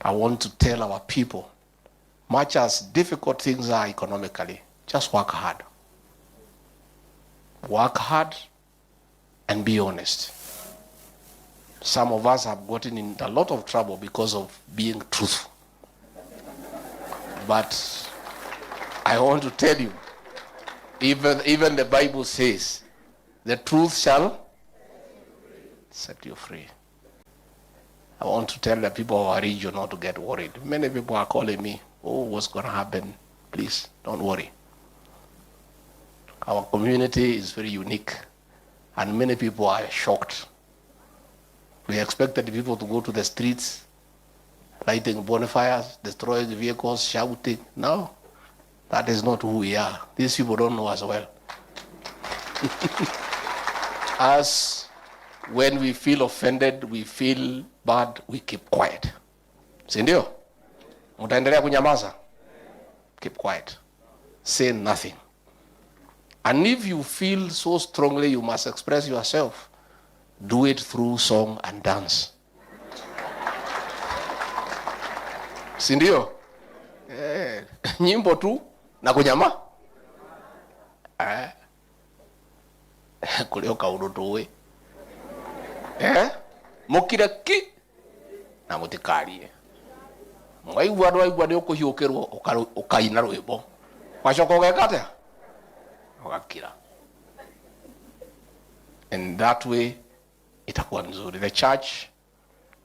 I want to tell our people, much as difficult things are economically, just work hard. Work hard and be honest. Some of us have gotten in a lot of trouble because of being truthful. But I want to tell you, even the Bible says, the truth shall set you free. I want to tell the people of our region not to get worried. Many people are calling me, oh, what's going to happen? Please, don't worry. Our community is very unique, and many people are shocked. We expected people to go to the streets, lighting bonfires, destroying vehicles, shouting. No, that is not who we are. These people don't know us well. As when we feel offended, we feel bad, we keep quiet. Si ndio? Mtaendelea kunyamaza? Keep quiet. Say nothing. And if you feel so strongly you must express yourself, do it through song and dance. Si ndio? Nyimbo tu na kunyama? Kulio kaundu tuwe. Mukireki na mutikarie. Mwaigua andu aigua ni ukuhiukirwo ukaina rwimbo. Wacoka ugekate? Ugakira. And that way itakuwa nzuri. The church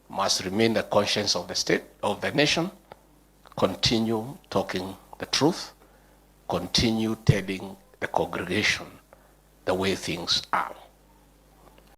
must remain the conscience of the state, of the nation, continue talking the truth, continue telling the congregation the way things are.